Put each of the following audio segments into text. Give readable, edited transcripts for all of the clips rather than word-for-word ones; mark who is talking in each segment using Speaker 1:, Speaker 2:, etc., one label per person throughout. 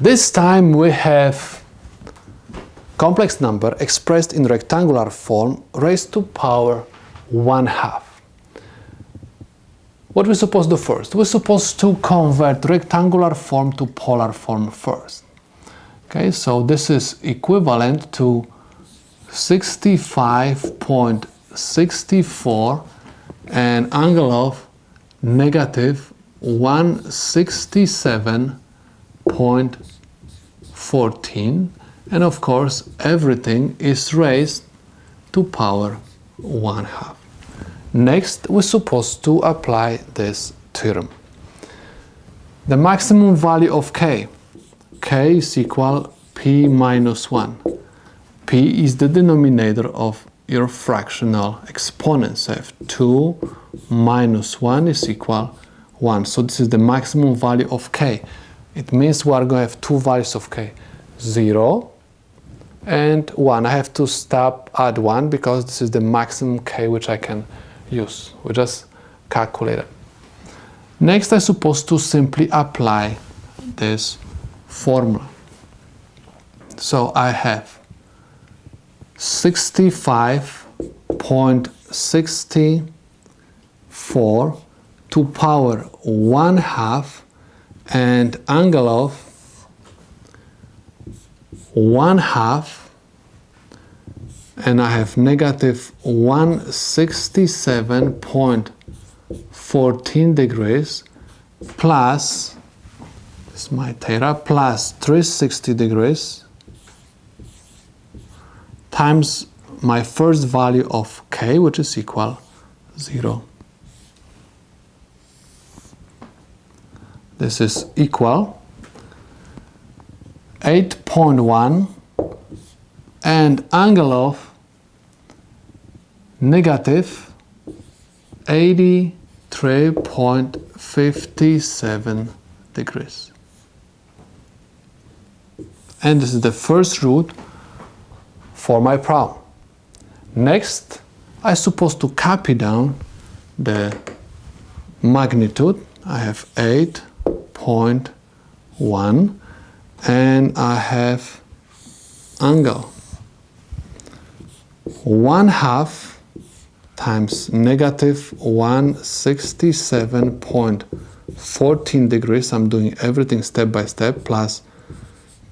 Speaker 1: This time we have complex number expressed in rectangular form raised to power 1/2. What we're supposed to do first? We're supposed to convert rectangular form to polar form first. Okay, so this is equivalent to 65.64 and angle of negative 167.14, and of course everything is raised to power 1/2. Next, we're supposed to apply this theorem. The maximum value of k is equal p minus 1. P is the denominator of your fractional exponents. So if 2 minus 1 is equal 1. So this is the maximum value of k. It means we are going to have two values of k, 0 and 1. I have to stop at 1 because this is the maximum k which I can use. We just calculate it. Next, I'm supposed to simply apply this formula. So I have 65.64 to power 1/2 and angle of 1/2, and I have negative 167.14 degrees plus, this is my theta, plus 360 degrees times my first value of k, which is equal 0. This is equal 8.1 and angle of negative 83.57 degrees. And this is the first root for my problem. Next, I'm supposed to copy down the magnitude. I have 8.1 and I have angle 1/2 times negative 167.14 degrees. I'm doing everything step by step, plus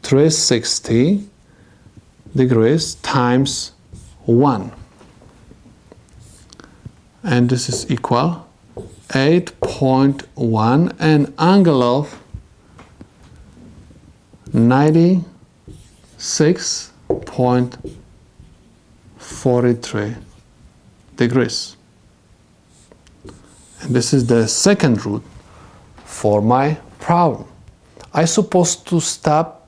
Speaker 1: 360 degrees times 1. And this is equal 8.1 and angle of 96.43 degrees. And this is the second root for my problem. I'm supposed to stop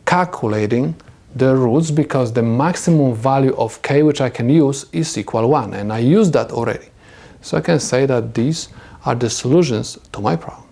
Speaker 1: calculating the roots because the maximum value of k which I can use is equal 1, and I used that already. So I can say that these are the solutions to my problem.